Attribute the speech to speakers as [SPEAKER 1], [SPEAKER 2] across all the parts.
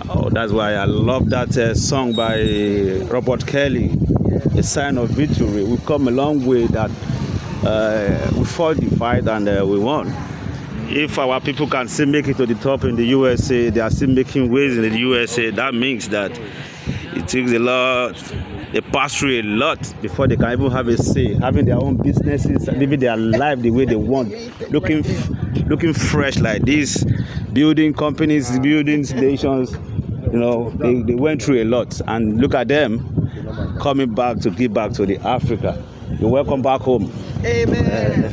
[SPEAKER 1] Oh, that's why I love that song by Robert Kelly, A Sign of Victory. We've come a long way that we fought the fight and we won. If our people can still make it to the top in the USA, they are still making waves in the USA, that means that it takes a lot, they pass through a lot before they can even have a say, having their own businesses, living their life the way they want, looking fresh like this, building companies, building stations. You know, they went through a lot, and look at them coming back to give back to the Africa. You're welcome back home.
[SPEAKER 2] Amen.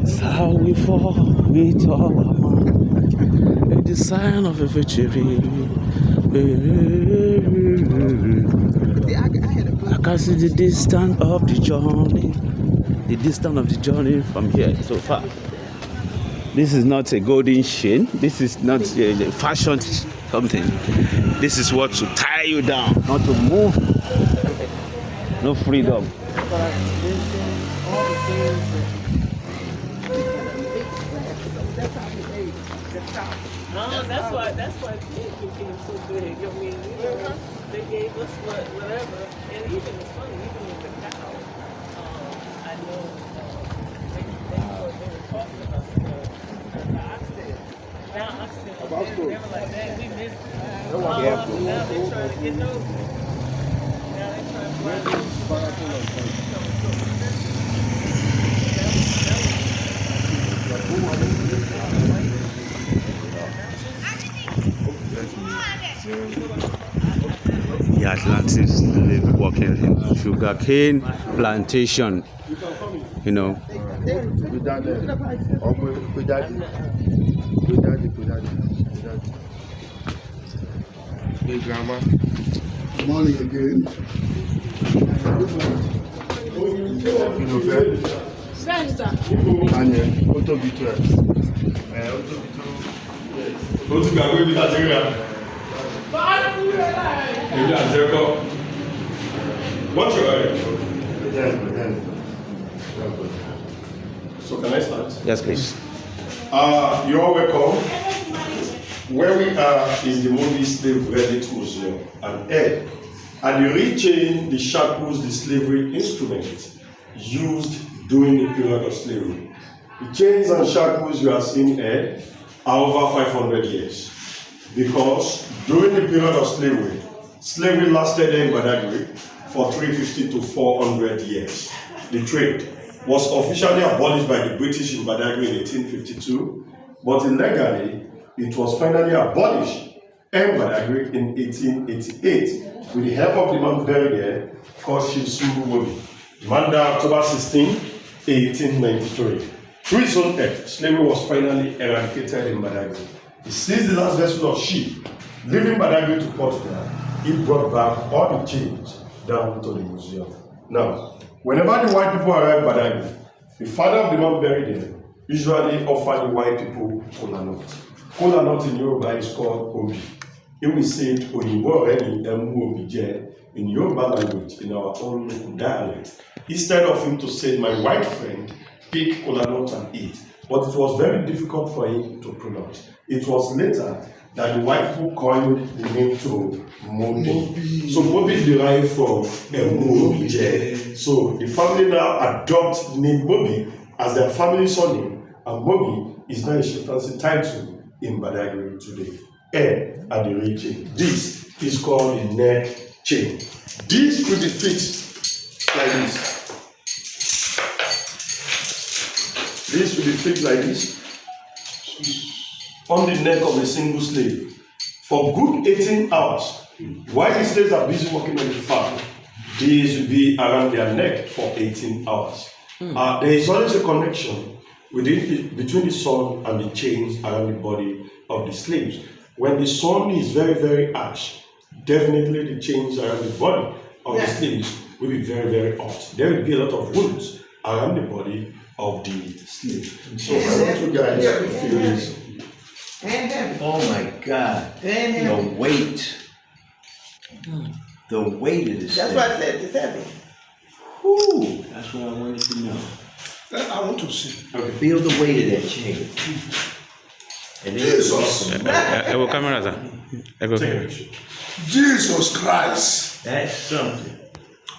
[SPEAKER 1] It's how we fall with all our might. It's the sign of a victory. I can see the distance of the journey from here so far. This is not a golden chain. This is not a fashion something. This is what to tie you down, not to move. No freedom.
[SPEAKER 2] That's why it became so big. I mean, they gave us whatever, and even it's funny, even with the cow, I know they were talking about the oxen. Now oxen, they were like, "Dang, we missed it." Now they're trying to get those. Now they're trying to find those.
[SPEAKER 1] The Atlantis live working in sugarcane plantation, you know.
[SPEAKER 3] Hey, Grandma. Good morning again. You know, friend? And Auto B12.
[SPEAKER 4] What's your age? So can I start?
[SPEAKER 1] Yes, please.
[SPEAKER 4] You're all welcome. Where we are is the movie Slave Relics Museum and Air. And the rechain the shackles, the slavery instruments used during the period of slavery. The chains and shackles you are seeing here are over 500 years. Because during the period of slavery, slavery lasted in Badagry for 350 to 400 years. The trade was officially abolished by the British in Badagry in 1852, but illegally it was finally abolished in Badagry in 1888 with the help of the man buried there called Shimsuru Wobi. Manda October 16, 1893. Through his own death, slavery was finally eradicated in Badagry. He seized the last vessel of ship, leaving Badagry to Portugal. He brought back all the chains down to the museum. Now, whenever the white people arrive in Badagry, the father of the man buried there usually offer the white people kola nut. Kola nut in Yoruba is called obi. If we say it Oyinbo already, Obi in Yoruba language, in our own dialect, instead of him to say, my white friend, pick kola nut and eat. But it was very difficult for him to pronounce. It was later that the white people coined the name to Mobi. So Mobi derived from Mobi. So the family now adopt the name Mobi as their family surname, and Mobi is now a chieftaincy title in Badagry today. And at the region. This is called the neck chain. This could be fixed like this. This will be fixed like this on the neck of a single slave for good 18 hours while the slaves are busy working on the farm. These will be around their neck for 18 hours. There is always a connection between the sun and the chains around the body of the slaves. When the sun is very, very harsh, definitely the chains around the body of the slaves will be very, very hot. There will be a lot of wounds around the body of the slave. So I want you guys to feel this.
[SPEAKER 5] Oh my God. The weight. The weight of this.
[SPEAKER 2] That's
[SPEAKER 5] thing.
[SPEAKER 2] why I said it's heavy.
[SPEAKER 5] Whew, that's what I wanted to know.
[SPEAKER 3] I want to see.
[SPEAKER 5] Feel the weight of that chain. And then
[SPEAKER 3] Jesus.
[SPEAKER 1] Ego camera, sir. Ego
[SPEAKER 4] Take a
[SPEAKER 1] camera.
[SPEAKER 4] picture.
[SPEAKER 3] Jesus Christ.
[SPEAKER 5] that's something.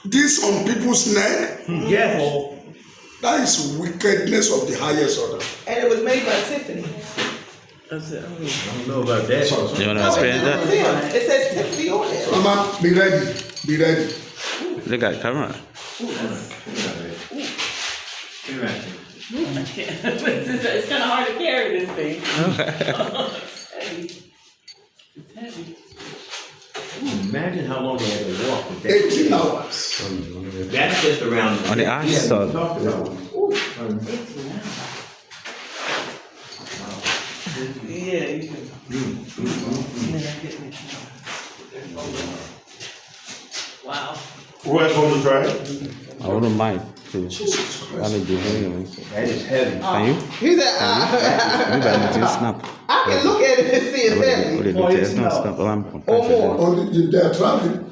[SPEAKER 3] This on people's neck,
[SPEAKER 5] Yes.
[SPEAKER 3] that is wickedness of the highest order.
[SPEAKER 2] And it was made by Tiffany.
[SPEAKER 5] I don't know about that.
[SPEAKER 1] You want to experience that?
[SPEAKER 2] It says Tiffany on it.
[SPEAKER 3] Mama, be ready. Be ready.
[SPEAKER 1] Look at the camera.
[SPEAKER 2] It's kind of hard to carry this thing. It's heavy. It's heavy.
[SPEAKER 5] Imagine how long they had to walk with that.
[SPEAKER 3] 18 hours.
[SPEAKER 5] That's just around
[SPEAKER 1] On the ash side.
[SPEAKER 2] Yeah, you can. Wow.
[SPEAKER 4] Who else want to try it?
[SPEAKER 1] I wouldn't mind. Let me do it.
[SPEAKER 5] That is heavy.
[SPEAKER 1] Can you?
[SPEAKER 2] He said,
[SPEAKER 1] You better do snap.
[SPEAKER 2] I can look at it and see it's
[SPEAKER 1] What
[SPEAKER 2] heavy.
[SPEAKER 1] do you do? It's not snap.
[SPEAKER 2] Or more.
[SPEAKER 3] Oh, they are traveling.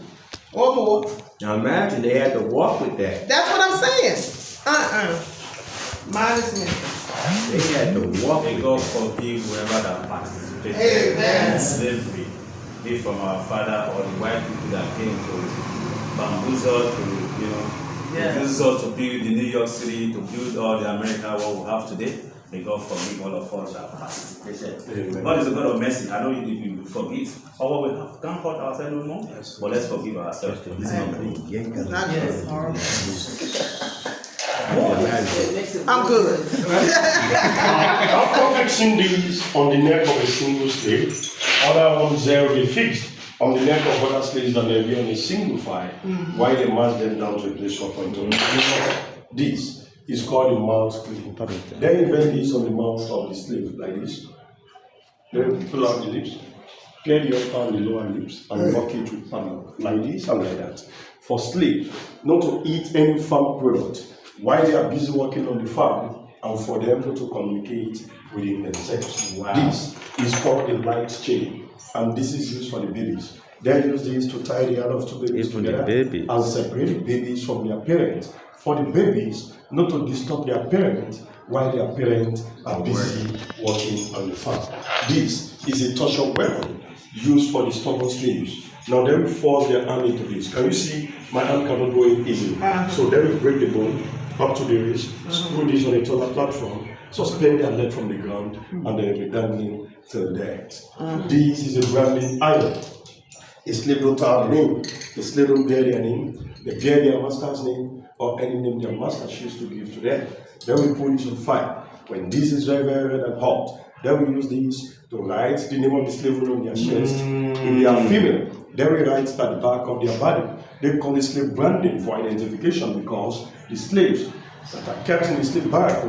[SPEAKER 2] Or more.
[SPEAKER 5] Now imagine they had to walk with that.
[SPEAKER 2] That's what I'm saying. Mine is me.
[SPEAKER 5] They had to walk
[SPEAKER 6] May
[SPEAKER 5] with
[SPEAKER 6] God
[SPEAKER 5] that.
[SPEAKER 6] forgive whoever that participated
[SPEAKER 2] Amen.
[SPEAKER 6] in slavery, be from our father or the white people that came to bamboozle, to use us to build the New York City, to build all the America what we have today. May God forgive all of us that participated. God is a God of mercy. I know you forgive. All what we have can't hurt ourselves no more, but let's forgive ourselves. This is not good.
[SPEAKER 2] It's not just horrible. I'm good.
[SPEAKER 4] After fixing these on the neck of a single slave, other ones there will be fixed on the neck of other slaves and they'll be on a single file while they march them down to a place for appointed. This is called a mouth clean. Then you bend this on the mouth of the slave like this. Then pull out the lips, get the upper and the lower lips, and walk it with palm like this and like that. For slave, not to eat any farm product while they are busy working on the farm, and for them not to communicate within themselves. Wow. This is called a light chain, and this is used for the babies. They use this to tie the hand of two babies
[SPEAKER 1] Even the
[SPEAKER 4] together
[SPEAKER 1] baby.
[SPEAKER 4] and separate the babies from their parents. For the babies, not to disturb their parents while their parents are busy working on the farm. This is a torture weapon used for the stubborn slaves. Now they will force their hand into this. Can you see my hand cannot go in easily? So they will break the bone up to the wrist, screw this on a taller platform, suspend their leg from the ground, and they will be dangling till death. This is a branding iron. A slave don't have a name. The slave don't bear their name. They bear their master's name or any name their master chooses to give to them. They will put this on fire. When this is very, very red and hot, they will use this to write the name of the slave on their chest. If they are female, they will write at the back of their body. They call it slave branding for identification because the slaves that are kept in the slave barrack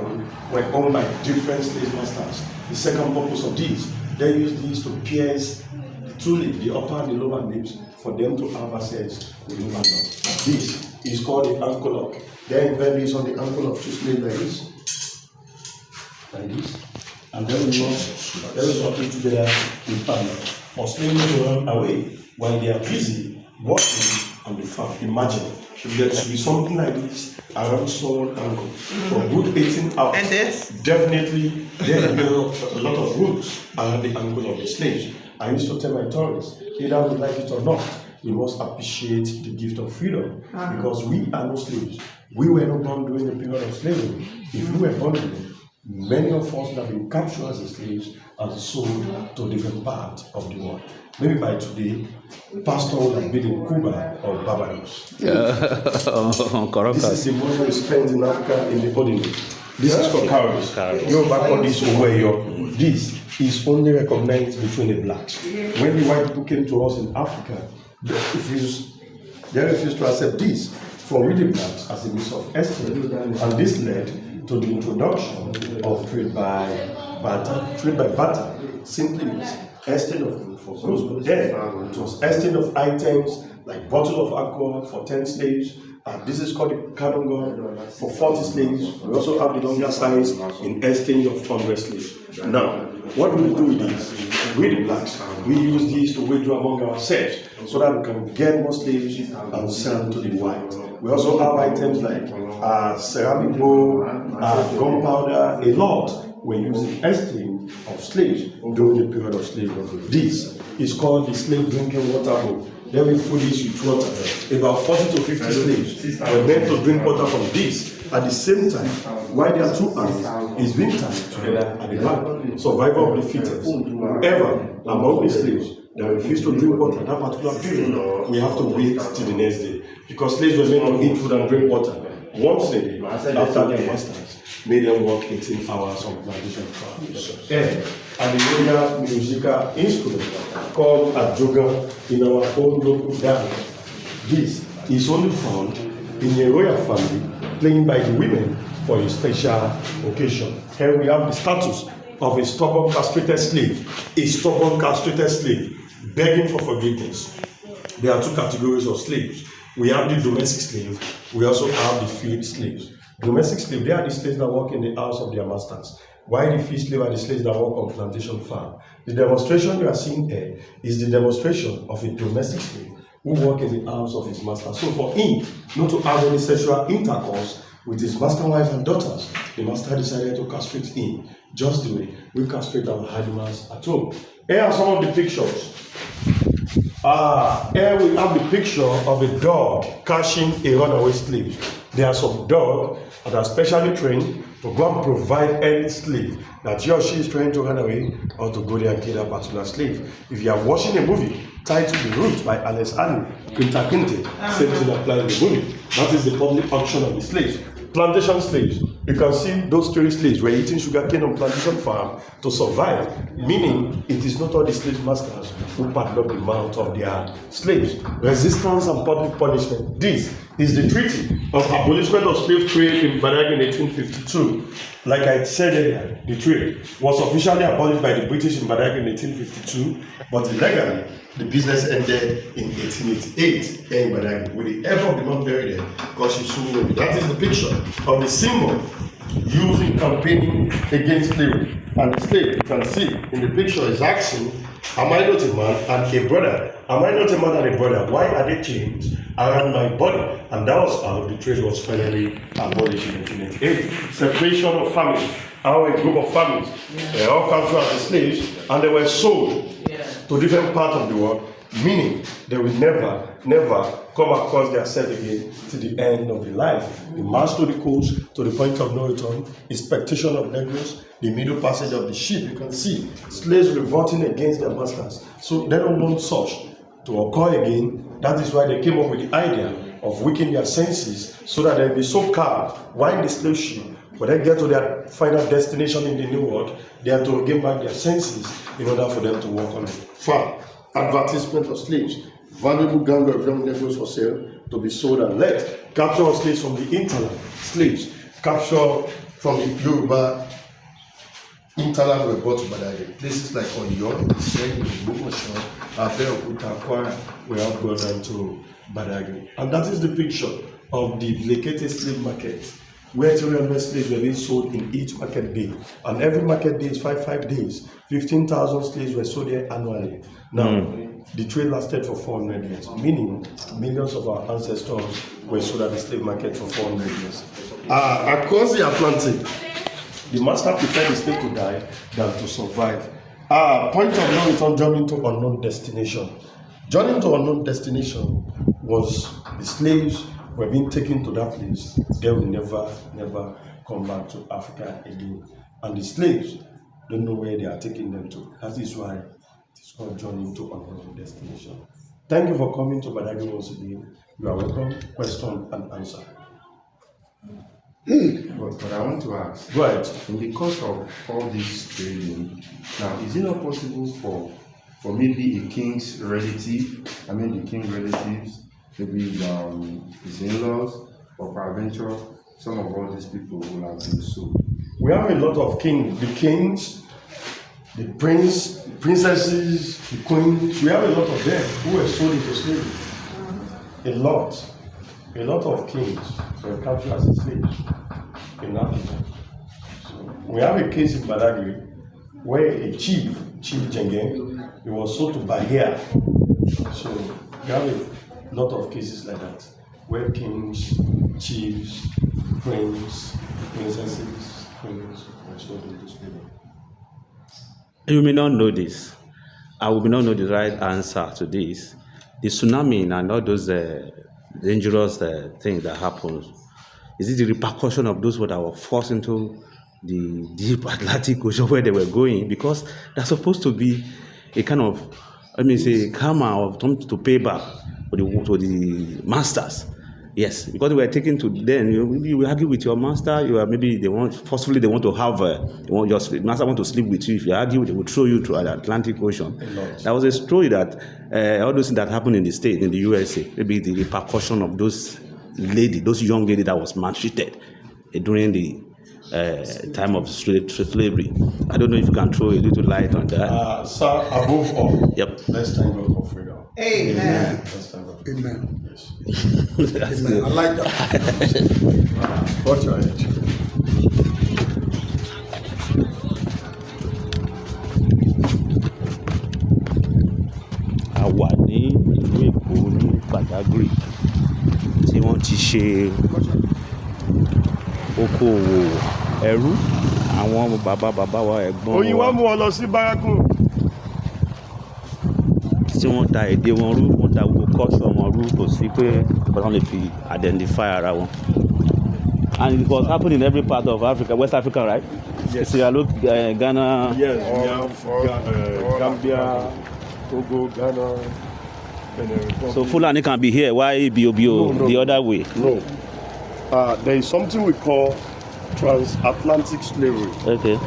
[SPEAKER 4] were owned by different slave masters. The second purpose of this, they use these to pierce the two lips, the upper and the lower lips, for them to have access with human love. This is called the ankle lock. They invent this on the ankle of two slaves like this. Like this. And they will walk it together with partner. For slaves to run away while they are busy working on the farm. Imagine if there should be something like this around someone's ankle for a good 18 hours.
[SPEAKER 2] And this?
[SPEAKER 4] Definitely, there will be a lot of roots around the ankle of the slaves. I used to tell my tourists, either we like it or not, we must appreciate the gift of freedom because we are no slaves. We were not born during the period of slavery. If we were born during it, many of us have been captured as slaves and sold to different parts of the world. Maybe by today, pastor would have been in Cuba or Barbados. This is the money we spend in Africa in the ordinary. This is for cowries. Your back on this over. This is only recognized between the blacks. When the white people came to us in Africa, they refused They refused to accept this from we the blacks as a means of escape, and this led to the introduction of trade by barter. Simply means exchange of goods for goods, but then it was exchange of items like bottle of alcohol for 10 slaves. This is called the cannon gun for 40 slaves. We also have the longer size in exchange of 100 slaves. Now, what do we do with this? We the blacks, we use these to wage war among ourselves so that we can get more slaves and sell them to the white. We also have items like ceramic bowl, gunpowder, a lot. We're using exchange of slaves during the period of slavery. This is called the slave drinking water bowl. Then we fill this with water. About 40 to 50 slaves were meant to drink water from this. At the same time, while their two arms is being tied together at the back. Survival of the fittest. Whoever among the slaves that refused to drink water at that particular period, we have to wait till the next day. Because slaves were meant to eat food and drink water once a day after their masters made them work 18 hours on plantation farms. And the royal musical instrument called a joga in our own local dialect. This is only found in a royal family playing by the women for a special occasion. Here we have the status of a stubborn castrated slave. A stubborn castrated slave begging for forgiveness. There are two categories of slaves. We have the domestic slave. We also have the field slaves. Domestic slave, they are the slaves that work in the house of their masters. While the field slave are the slaves that work on plantation farm. The demonstration you are seeing here is the demonstration of a domestic slave who work in the house of his master. So for him not to have any sexual intercourse with his master wife and daughters, the master decided to castrate him, just the way we castrate our animals at home. Here are some of the pictures. Here we have the picture of a dog catching a runaway slave. There are some dogs that are specially trained to go and provide any slave that he or she is trying to run away or to go there and kill that particular slave. If you are watching a movie titled The Root by Alex Ali, Kunta Kinte, same thing applies in the movie. That is the public auction of the slaves. Plantation slaves. You can see those 3 slaves were eating sugarcane on plantation farm to survive, meaning it is not all the slave masters who padlock the mouth of their slaves. Resistance and public punishment. This is the Treaty of Abolishment of Slave Trade in Badagry in 1852. Like I said earlier, the trade was officially abolished by the British in Badagry in 1852, but illegally, the business ended in 1888 in Badagry. With the help of the man buried there, because you soon that is the picture of the symbol used in campaigning against slavery. And the slave, you can see in the picture, is asking, am I not a man and a brother? Am I not a man and a brother? Why are they chains around my body? And that was how the trade was finally abolished in 1888. Separation of families. How a group of families, they all come to as slaves, and they were sold to different parts of the world, meaning they will never come across themselves again to the end of their life. The march to the coast, to the point of no return, expectation of Negroes, the middle passage of the ship, you can see slaves revolting against their masters. So they don't want such to occur again. That is why they came up with the idea of weakening their senses so that they'll be so calm while the slave ship, when they get to their final destination in the new world, they have to regain back their senses in order for them to work on the farm. Advertisement of slaves. Valuable gang of young Negroes for sale to be sold and let. Capture of slaves from the interland. Slaves. Capture from the Yoruba interland were brought to Badagry. Places like Oyo, Iseyin, Ogbomoso, Abeokuta, Kwara were all brought down to Badagry. And that is the picture of the vacated slave market, where 300 slaves were being sold in each market day. And every market day is 5 days. 15,000 slaves were sold there annually. Now, the trade lasted for 400 years, meaning millions of our ancestors were sold at the slave market for 400 years. Across the Atlantic, the master preferred the slave to die than to survive. Point of no return, journey to unknown destination. Journey to unknown destination was the slaves were being taken to that place. They will never come back to Africa again. And the slaves don't know where they are taking them to. That is why it's called journey to unknown destination. Thank you for coming to Badagry once again. You are welcome. Question and answer.
[SPEAKER 7] But I want to ask,
[SPEAKER 4] Go ahead.
[SPEAKER 7] in the course of all this trading, now is it not possible for maybe a king's relative, the king relatives, maybe his in-laws, or peradventure, some of all these people will have been sold.
[SPEAKER 4] We have a lot of kings, the kings, the princesses, the queens. We have a lot of them who were sold into slavery. A lot of kings were captured as slaves in Africa. So we have a case in Badagry where a chief Jenge, he was sold to Bahia. So we have a lot of cases like that where kings, chiefs, queens, princesses, queens were sold into slavery.
[SPEAKER 1] You may not know this. I will not know the right answer to this. The tsunami and all those dangerous things that happen, is it the repercussion of those that were forced into the deep Atlantic Ocean where they were going? Because they're supposed to be a kind of, karma of them to pay back to the masters. Yes, because they were taken to them. You will argue with your master. Maybe they want to have. Your master want to sleep with you. If you argue, they will throw you to the Atlantic Ocean. There was a story that all those things that happened in the States, in the USA, maybe the repercussion of those young lady that was maltreated during the time of slavery. I don't know if you can throw a little light on that.
[SPEAKER 4] Sir, above all,
[SPEAKER 1] Yep.
[SPEAKER 4] let's thank God for freedom.
[SPEAKER 3] Amen.
[SPEAKER 4] Let's thank God.
[SPEAKER 3] Amen.
[SPEAKER 4] Yes.
[SPEAKER 3] Amen. I like that.
[SPEAKER 4] Watch your head.
[SPEAKER 1] A wà ní ìlú Èkó ní Badagry tí wọ́n ti ṣe okòwò ẹrú àwọn bàbá wa ẹ̀gbọ́n
[SPEAKER 4] Oyin wá
[SPEAKER 1] wa
[SPEAKER 4] mú ọ lọ sí bárákù.
[SPEAKER 1] tí wọ́n da èdè wọn rú, wọ́n da gbogbo culture wọn rú, kò sí pé wọ́n lè fi identify ara wọn. And it was happening in every part of Africa, West Africa, right?
[SPEAKER 4] Yes.
[SPEAKER 1] Sierra Leone, Ghana.
[SPEAKER 4] Yes, we have Gambia, Togo, Ghana, Benin Republic.
[SPEAKER 1] So Fulani can be here. Why BOBO
[SPEAKER 4] No.
[SPEAKER 1] the other way?
[SPEAKER 4] No. There is something we call transatlantic slavery.
[SPEAKER 1] Okay.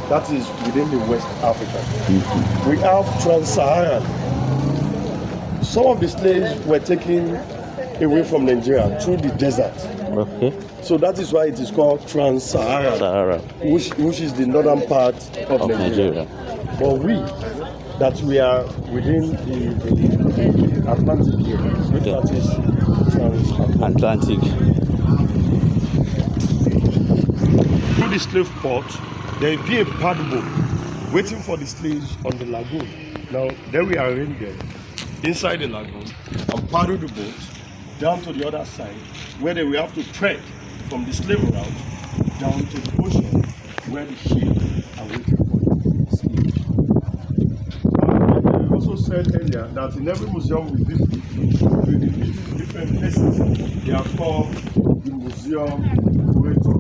[SPEAKER 4] That is within the West Africa. We have trans-Saharan. Some of the slaves were taken away from Nigeria through the desert.
[SPEAKER 1] Okay.
[SPEAKER 4] So that is why it is called trans-Saharan,
[SPEAKER 1] Sahara
[SPEAKER 4] which is the northern part of Nigeria. But we are within the Atlantic here,
[SPEAKER 1] Okay.
[SPEAKER 4] that is transatlantic.
[SPEAKER 1] Atlantic.
[SPEAKER 4] Through the slave port, there will be a paddle waiting for the slaves on the lagoon. Now, then we arrange them inside the lagoon and paddle the boat down to the other side, where they will have to trek from the slave route down to the ocean, where the ships are waiting for the slaves. I also said earlier that in every museum we visit different places, they are called the museum curator.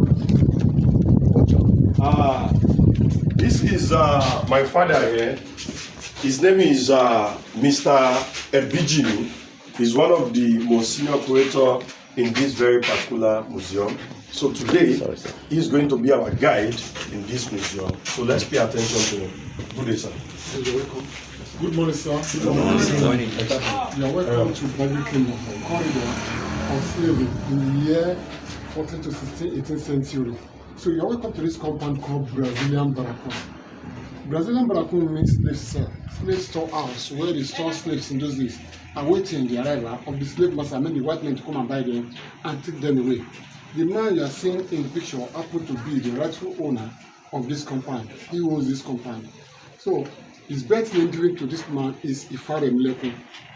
[SPEAKER 4] This is my father here. His name is Mr. Ebijini. He's one of the most senior curator in this very particular museum. So today, he's going to be our guide in this museum. So let's pay attention to him. Good day, sir.
[SPEAKER 8] You're welcome. Good morning, sir. Good morning. You are welcome to Badagry Kingdom, corridor of slavery in the year 14th to 16th, 18th century. So you are welcome to this compound called Brazilian Barracoon. Brazilian Barracoon means slave cell, slave storehouse, where they store slaves in those days, awaiting the arrival of the slave master, I mean the white men, to come and buy them and take them away. The man you are seeing in the picture happened to be the rightful owner of this compound. He owns this compound. So his birth name given to this man is Ifaremleku.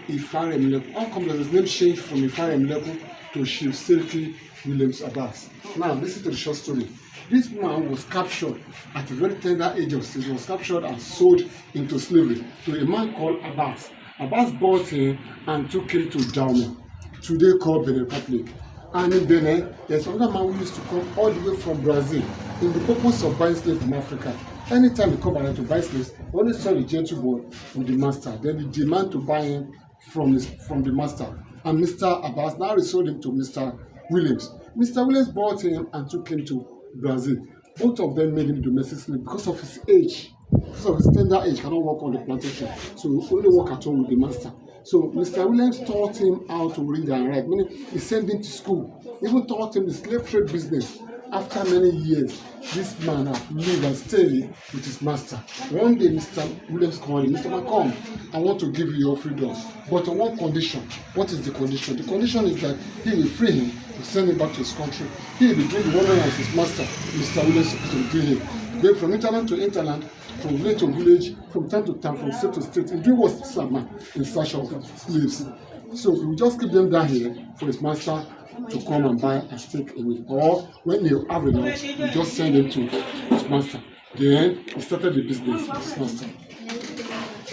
[SPEAKER 8] Ifaremleku. How come does his name change from Ifaremleku to Chief Silky Williams Abbas? Now listen to the short story. This man was captured at a very tender age of 6. He was captured and sold into slavery to a man called Abbas. Abbas bought him and took him to Dahomey, today called Benin Republic. And in Benin, there's another man who used to come all the way from Brazil in the purpose of buying slaves from Africa. Anytime he come around to buy slaves, he always saw the gentle boy with the master. Then he demand to buy him from the master. And Mr. Abbas now resold him to Mr. Williams. Mr. Williams bought him and took him to Brazil. Both of them made him domestic slave because of his age. Because of his tender age, cannot work on the plantation. So he only work at home with the master. So Mr. Williams taught him how to read and write, meaning he sent him to school, even taught him the slave trade business. After many years, this man has lived and stayed with his master. One day, Mr. Williams called him, Mr. Malcolm, I want to give you your freedom, but on one condition. What is the condition? The condition is that he will free him to send him back to his country. He will be doing the wondering of his master, Mr. Williams, to free him. Going from interland to interland, from village to village, from town to town, from state to state. He did what Sama in search of slaves. So he will just keep them down here for his master to come and buy and take away. Or when you have enough, you just send them to his master. Then he started the business with his master.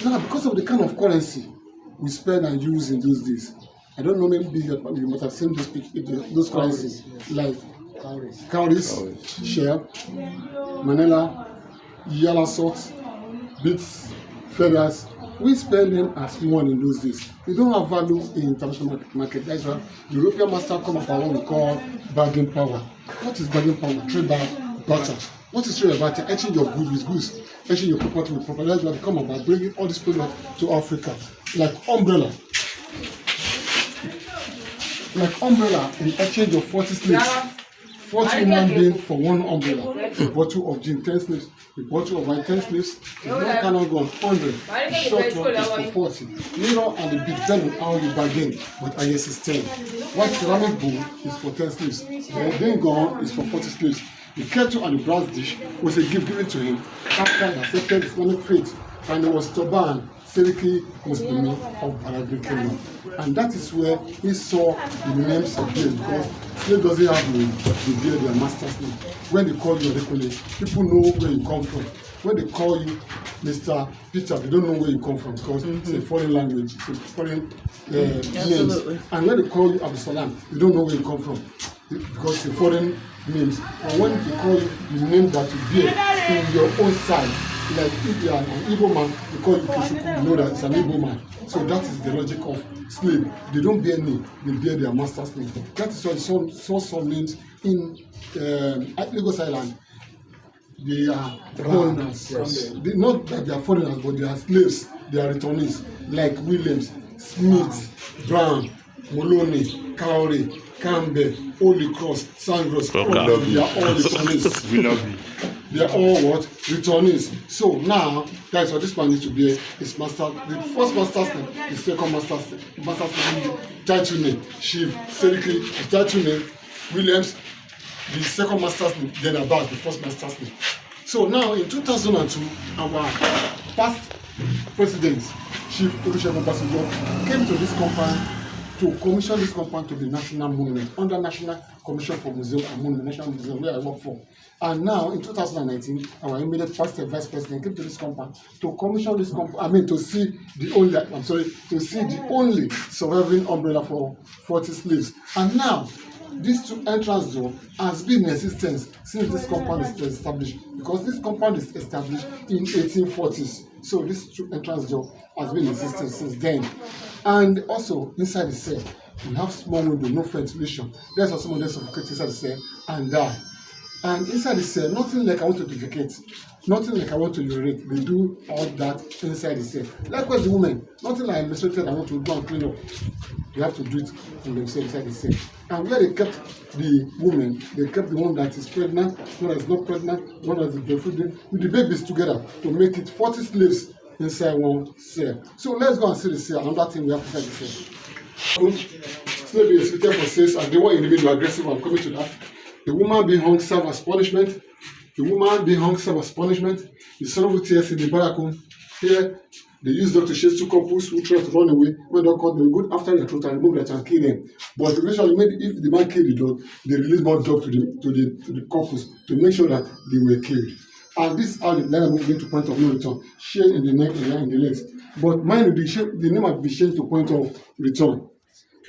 [SPEAKER 8] Now, because of the kind of currency we spend and use in those days, I don't know, maybe you must have seen those currencies like cowries, shell, manila, yellow salt, beads, feathers. We spend them as money in those days. They don't have value in international market. That's why European master come up with what we call bargain power. What is bargain power? Trade by barter. What is trade by barter? Exchange of goods with goods. Exchange your property with property. That's why they come about bringing all these products to Africa. Like umbrella. Like umbrella in exchange of 40 slaves. 40 human beings for one umbrella. A bottle of gin, 10 slaves. A bottle of wine, 10 slaves. The one cannot go on 100. The short one is for 40. Mirror and the big, depending on how you bargain with IS is 10. One ceramic bowl is for 10 slaves. The then gone is for 40 slaves. The kettle and the brass dish was a gift given to him after he accepted Islamic faith, and it was Toban Seriki Muslimi of Baragri Kingdom. And that is where he saw the names of slaves, because slave doesn't have the beard their master's name. When they call you Adekule, people know where you come from. When they call you Mr. Peter, they don't know where you come from, because it's a foreign language, it's a foreign names. And when they call you Abdusalam, they don't know where you come from, because it's a foreign names. And when they call you the name that you bear in your own side, like if you are an Igbo man, they call you Kishuku, you know that it's an Igbo man. So that is the logic of slave. They don't bear name, they bear their master's name. That is why saw some names in Lagos Island. They are foreigners. Yes. Not that they are foreigners, but they are slaves. They are returnees, like Williams, Smith, Brown, Moloney, Cowrie, Campbell, Holy Cross, Sangros. They are all returnees. We love you. They are all what? Returnees. So now, that's what this man needs to be his master. The first master's name, the second master's name, title name, Chief, Seriki, the title name, Williams, the second master's name, then about the first master's name. So now in 2002, our past president, Chief Olusegun Obasanjo, came to this compound to commission this compound to be national monument under National Commission for Museum and Monument, National Museum, where I work for. And now in 2019, our immediate past vice president came to this compound to commission this compound. To see the only surviving umbrella for 40 slaves. And now this two entrance door has been in existence since this compound is established, because this compound is established in 1840s. So this two entrance door has been in existence since then. And also inside the cell, we have small window, no ventilation. There's also someone suffocated inside the cell and die. And inside the cell, nothing like I want to defecate, nothing like I want to urinate. They do all that inside the cell. Likewise, the women, nothing like I menstruated, I want to go and clean up. They have to do it in themselves inside the cell. And where they kept the woman, they kept the one that is pregnant, one that is not pregnant, one that is breastfeeding, with the babies together to make it 40 slaves inside one cell. So let's go and see the cell. Another thing we have inside the cell. Slavery is written for sales, and they were individual aggressive. I'm coming to that. The woman being hung serve as punishment. The woman being hung serve as punishment. The sorrowful tears in the barracoon. Here, they use dog to chase two couples who try to run away. When they caught, they will go after their throat and remove that and kill them. But eventually, if the man killed the dog, they release more dog to the couples to make sure that they were killed. And this is how the line moving to point of no return. Shame in the neck and in the legs. But mind you, the name might be changed to point of return.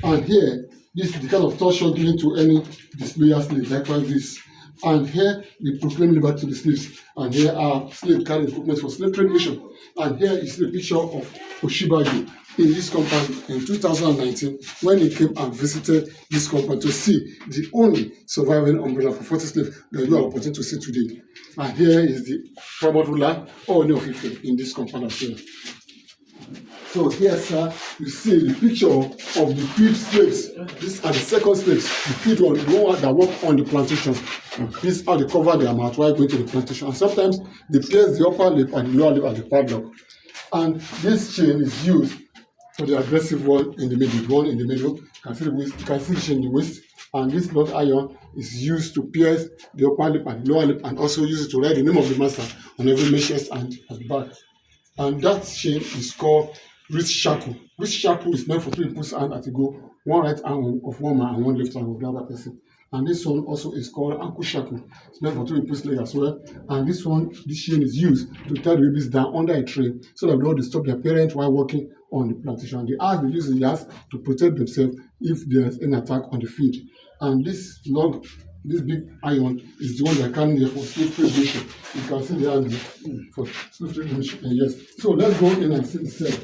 [SPEAKER 8] And here, this is the kind of torture given to any disloyal slave, likewise this. And here, they proclaim liberty to the slaves. And here are slave carrying equipment for slave trade mission. And here is the picture of Oshibaju in this compound in 2019 when he came and visited this compound to see the only surviving umbrella for 40 slaves that you are opportunity to see today. And here is the former ruler, Ooni of Ife, in this compound as well. So here, sir, you see the picture of the freed slaves. These are the second slaves, the freed one, the one that work on the plantation. This is how they cover their mouth while going to the plantation. And sometimes they place the upper lip and the lower lip at the padlock. And this chain is used for the aggressive one in the middle. The one in the middle, you can see the waist, you can see the chain in the waist. And this long iron is used to pierce the upper lip and the lower lip, and also use it to write the name of the master on every mache's and at the back. And that chain is called wrist shackle. Wrist shackle is meant for two people's hand as you go, one right arm of one man and one left arm of the other person. And this one also is called ankle shackle. It's meant for two people's leg as well. And this chain is used to tie the babies down under a tree so that they don't disturb their parents while working on the plantation. The ass, they use the ass to protect themselves if there's an attack on the field. And this big iron is the one that can there for slave trade mission. You can see the handle for slave trade mission. Yes. So let's go in and see the cell.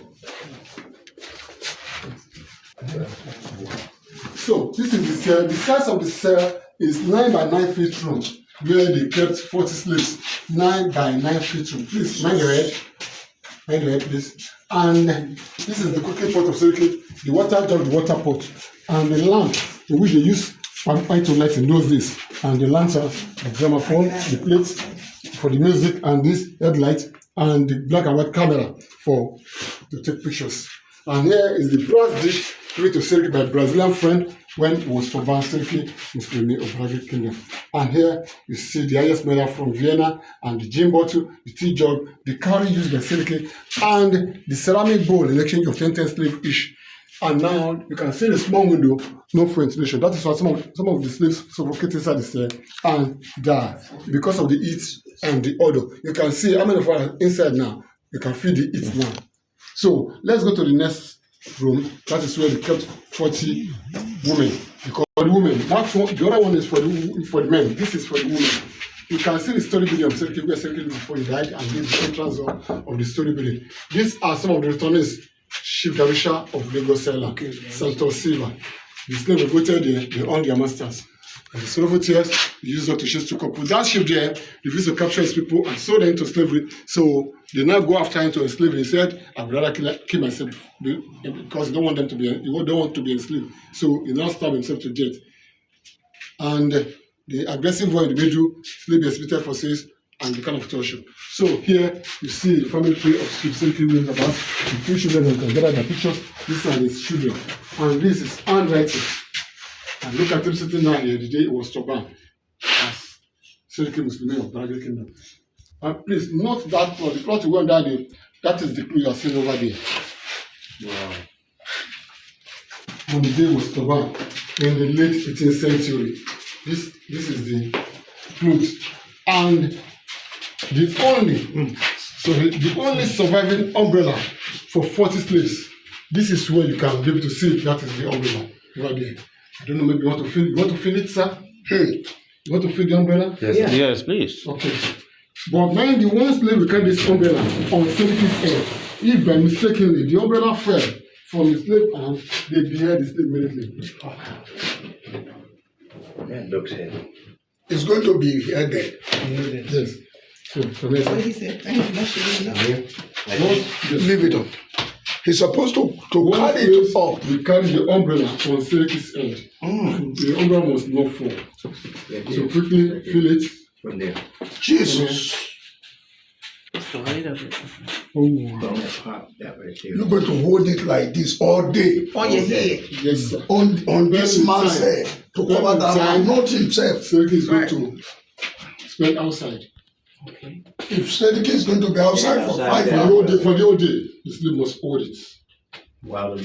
[SPEAKER 8] So this is the cell. The size of the cell is 9 by 9 feet room, where they kept 40 slaves. 9 by 9 feet room. Please mind your head. Mind your head, please. And this is the cooking pot of Seriki, the water jug, the water pot, and the lamp in which they use palm to light in those days. And the lantern, the gramophone, the plates for the music, and this headlight, and the black and white camera to take pictures. And here is the brass dish given to Seriki by a Brazilian friend when he was from Seriki Mr. of Brazil Kingdom. And here you see the highest medal from Vienna, and the gin bottle, the tea jug, the curry used by Seriki, and the ceramic bowl in exchange of 10 slaves each. And now you can see the small window, no ventilation. That is why some of the slaves suffocate inside the cell and die because of the heat and the odor. You can see how many of us are inside now. You can feel the heat now. So let's go to the next room. That is where they kept 40 women. Because the women, that's one, the other one is for the men. This is for the women. You can see the story building of Seriki, where Seriki lived before he died, and this is the entrance of the story building. These are some of the returnees. Chief Darisha of Lagos Island, Santos Silva. The slaves voted they owned their masters. And the Slovakians used them to chase two couples. That ship there refused to capture his people and sold them into slavery. So they now go after him to enslave him. He said, I would rather kill myself because you don't want them to be enslaved. So he now stabbed himself to death. And the aggressive one in the middle, slave executed for sales, and the kind of torture. So here you see the family tree of Chief Seriki Williams about the three children that can gather their pictures. These are his children. And this is handwriting. And look at him sitting down here the day it was Toban as Seriki Muslim of Brazil Kingdom. And please note that plot. The plot you went that day, that is the clue you are seeing over there. Wow. On the day was Toban in the late 18th century. This is the truth. And the only surviving umbrella for 40 slaves. This is where you can be able to see that is the umbrella right there. I don't know, maybe you want to feel it, sir? Hey, you want to feel the umbrella?
[SPEAKER 1] Yes, yes, please.
[SPEAKER 8] Okay. But mind the one slave will carry this umbrella on Seriki's head. If by mistakenly the umbrella fell from the slave hand, they behead the slave immediately.
[SPEAKER 5] That looks heavy.
[SPEAKER 3] It's going to be headed.
[SPEAKER 8] Yes. So
[SPEAKER 3] Leave it up. He's supposed to carry it up.
[SPEAKER 8] We carry the umbrella on Seriki's head. The umbrella must not fall. So quickly fill it.
[SPEAKER 5] From there.
[SPEAKER 3] Jesus.
[SPEAKER 8] Oh,
[SPEAKER 3] You're going to hold it like this all day.
[SPEAKER 2] On your head.
[SPEAKER 8] yes, sir.
[SPEAKER 3] On this man's head to cover that man, not himself.
[SPEAKER 8] Seriki is going to spend outside.
[SPEAKER 2] Okay.
[SPEAKER 3] If Seriki is going to be outside for 5
[SPEAKER 8] For the
[SPEAKER 3] hours
[SPEAKER 8] whole day, the slave must hold it.
[SPEAKER 5] Well,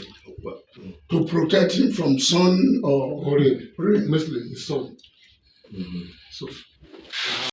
[SPEAKER 3] to protect him from sun or
[SPEAKER 8] Or rain.
[SPEAKER 3] rain.
[SPEAKER 8] Mostly the sun. So